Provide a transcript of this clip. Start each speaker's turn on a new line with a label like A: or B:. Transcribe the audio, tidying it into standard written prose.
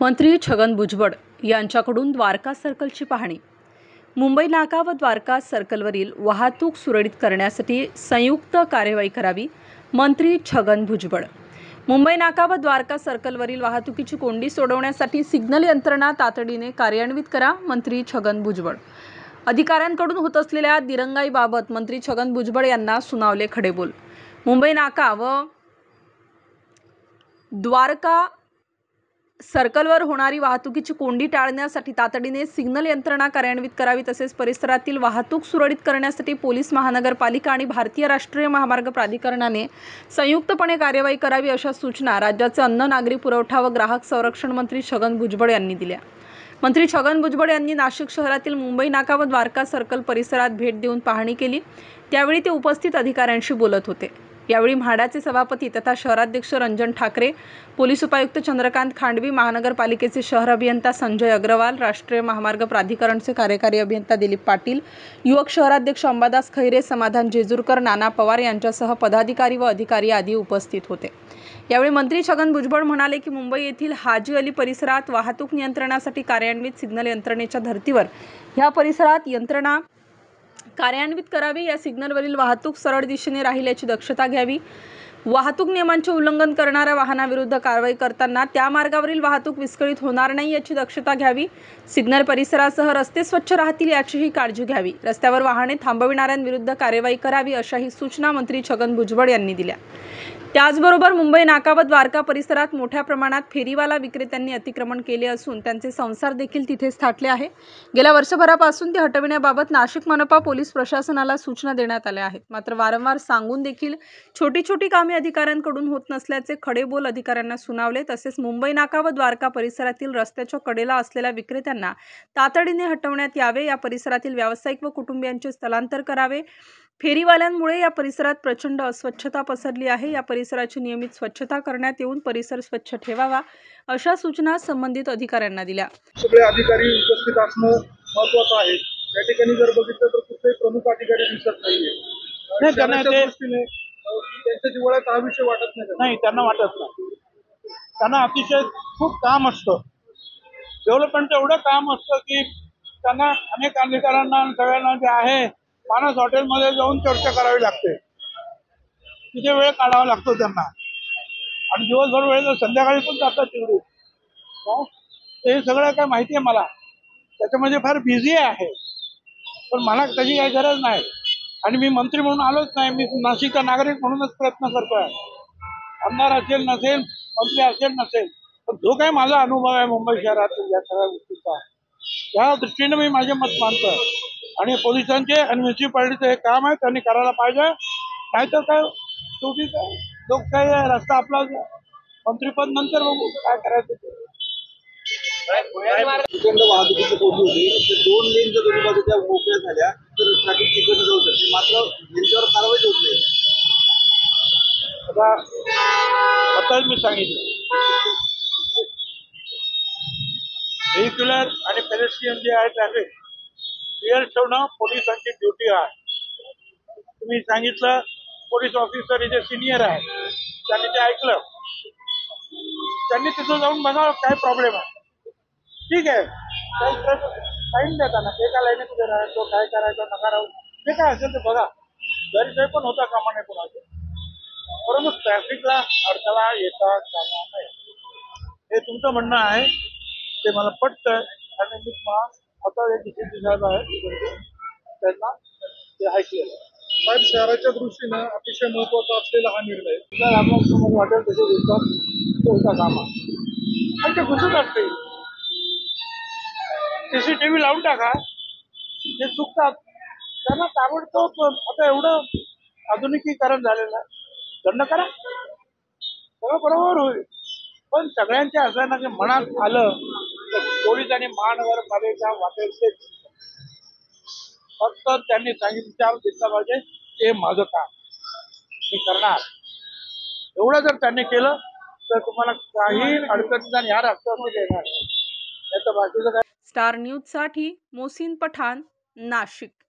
A: मंत्री छगन भुजबळ यांच्याकडून द्वारका सर्कलची पाहणी। मुंबई नाका व द्वारका सर्कलवरील वाहतूक सुरळीत करण्यासाठी संयुक्त कार्यवाही करावी। मंत्री छगन भुजबळ। मुंबई नाका व द्वारका सर्कलवरील वाहतुकीची कोंडी सोडवण्यासाठी सिग्नल यंत्रणा तातडीने कार्यान्वित करा। मंत्री छगन भुजबळ। अधिकाऱ्यांकडून होत असलेल्या दिरंगाईबाबत मंत्री छगन भुजबळ यांना सुनावले खडेबोल। मुंबई नाका व द्वारका सर्कलवर होणारी वाहतुकीची कोंडी टाळण्यासाठी तातडीने सिग्नल यंत्रणा कार्यान्वित करावी। तसेच परिसरातील वाहतूक सुरळीत करण्यासाठी पोलीस महानगरपालिका आणि भारतीय राष्ट्रीय महामार्ग प्राधिकरणाने संयुक्तपणे कार्यवाही करावी, अशा सूचना राज्याचे अन्न, नागरी पुरवठा व ग्राहक संरक्षण मंत्री छगन भुजबळ यांनी दिल्या। मंत्री छगन भुजबळ यांनी नाशिक शहरातील मुंबई नाका व द्वारका सर्कल परिसरात भेट देऊन पाहणी केली। त्यावेळी ते उपस्थित अधिकाऱ्यांशी बोलत होते। यावेळी म्हाडाचे सभापती तथा शहराध्यक्ष रंजन ठाकरे, पोलीस उपायुक्त चंद्रकांत खांडवी, महानगरपालिकेचे शहर अभियंता संजय अग्रवाल, राष्ट्रीय महामार्ग प्राधिकरणचे कार्यकारी अभियंता दिलीप पाटील, युवक शहराध्यक्ष अंबादास खैरे, समाधान जेजुरकर, नाना पवार यांच्यासह पदाधिकारी व अधिकारी आदी उपस्थित होते। यावेळी मंत्री छगन भुजबळ म्हणाले की मुंबई येथील हाजी अली परिसरात वाहतूक नियंत्रणासाठी कार्यान्वित सिग्नल यंत्रणेच्या धर्तीवर ह्या परिसरात यंत्रणा कार्यान्वित करावी। या सिग्नलवरील वाहतूक सरळ दिशेने राहील याची दक्षता घ्यावी। वाहतूक नियमांचे उल्लंघन करणाऱ्या वाहनाविरुद्ध कारवाई करताना त्या मार्गावरील वाहतूक विस्कळीत होणार नाही याची दक्षता घ्यावी। सिग्नल परिसरासह रस्ते स्वच्छ राहतील याचीही काळजी घ्यावी। रस्त्यावर वाहने थांबविणाऱ्यांविरुद्ध कार्यवाही करावी, अशाही सूचना मंत्री छगन भुजबळ यांनी दिल्या। त्याचबरोबर मुंबई नाका व द्वारका परिसरात मोठ्या प्रमाणात फेरीवाला विक्रेत्यांनी अतिक्रमण केले असून त्यांचे संसार देखील तिथेच थाटले आहे। गेल्या वर्षभरापासून ते हटविण्याबाबत नाशिक मनपा पोलीस प्रशासनाला सूचना देण्यात आल्या आहेत। मात्र वारंवार सांगून देखील छोटी कामे अधिकाऱ्यांकडून होत नसल्याचे खडेबोल अधिकाऱ्यांना सुनावले। तसेच मुंबई नाका व द्वारका परिसरातील रस्त्याच्या कडेला असलेल्या विक्रेत्यांना तातडीने हटवण्यात यावे। या परिसरातील व्यावसायिक व कुटुंबियांचे स्थलांतर करावे। फेरीवाल्यांमुळे या परिसरात प्रचंड अस्वच्छता पसरली आहे। या परिसराची नियमित स्वच्छता करण्यात येऊन परिसर स्वच्छ ठेवावा, अशा सूचना संबंधित अधिकाऱ्यांना दिल्या।
B: सगळे अधिकारी उपस्थित असणं महत्त्वाचं आहे। या ठिकाणी जर बघितलं तर कुठलेही प्रमुख अधिकारी दिसत नाहीये। त्यांच्या दृष्टीने त्यांच्या जिव्हाळ्यात हा विषय वाटत नाही।
C: त्यांना वाटत नाही। त्यांना अतिशय खूप काम असतं, डेव्हलपमेंटचं एवढं काम असतं की त्यांना अनेक अधिकाऱ्यांना सगळ्यांना जे आहे मानस हॉटेलमध्ये जाऊन चर्चा करावी लागते, तिथे वेळ काढावा लागतो त्यांना, आणि दिवसभर वेळ संध्याकाळी पण जातात तिकडे। हे सगळं काय माहिती आहे मला, त्याच्यामध्ये फार बिझी आहे, पण मला त्याची काही गरज नाही। आणि मी मंत्री म्हणून आलोच नाही, मी नाशिकचा नागरिक म्हणूनच प्रयत्न करतोय। आमदार असेल नसेल, मंत्री असेल नसेल, पण जो काही माझा अनुभव आहे मुंबई शहरातील या सगळ्या गोष्टीचा, त्या दृष्टीने मी माझे मत मांडतोय। आणि पोलिसांचे आणि म्युन्सिपालिटीचं हे काम आहे, त्यांनी करायला पाहिजे। नाहीतर काय शेवटी काय लोकशाही आहे, रस्ता आपला, मंत्रीपद नंतर बघू काय करायचं ते।
B: प्रचंड वाहतुकीची कोंडी होती, ते 2 लेन जर दोन्ही बाजूच्या मोकळ्या झाल्या तर ट्रॅफिक तिकडे जाऊ शकते, मात्र यांच्यावर कारवाई होत नाही।
C: आता मी सांगितलं, व्हेहिक्युलर आणि पेडेस्ट्रियन जे आहे ट्रॅफिक क्लिअर ठेवणं पोलिसांची ड्युटी आहे। तुम्ही सांगितलं पोलीस ऑफिसर इथे सिनियर आहे, त्यांनी ते ऐकलं, त्यांनी तिथं जाऊन बघा काय प्रॉब्लेम आहे। ठीक आहे, टाईम देता ना, एका लाईनीत उभे राहायचो, काय करायचं नका राहू, जे काय असेल ते बघा, गैरसोय पण होता कामा नये कोणाचं, परंतु ट्रॅफिकला अडथळा येता कामा नये, हे तुमचं म्हणणं आहे, ते मला पटतं। आणि मी आता एक DCP साहेब आहेत, त्यांना ते ऐकलेलं
B: साहेब, शहराच्या दृष्टीनं अतिशय महत्त्वाचा असलेला हा निर्णय,
C: जर आपल्याला समज वाटेल तसे दिसतात ते होता कामा, आणि ते घुसत असते। CCTV लावून टाका, जे चुकतात त्यांना ताबडतोब, आता एवढं आधुनिकीकरण झालेलं आहे, दंड करा, सगळं बरोबर होईल। पण सगळ्यांच्या असं ना की मनात आलं तर पोलीस आणि महानगरपालिका वाटेल तेच, फक्त त्यांनी सांगितलं त्यावर घेतला पाहिजे, ते माझं काम मी करणार। एवढं जर त्यांनी केलं तर तुम्हाला काही अडचणीचा ह्या रस्त्यावर येणार नाही, बाकीचं काय।
A: स्टार न्यूज साठी मोहसिन पठाण, नाशिक।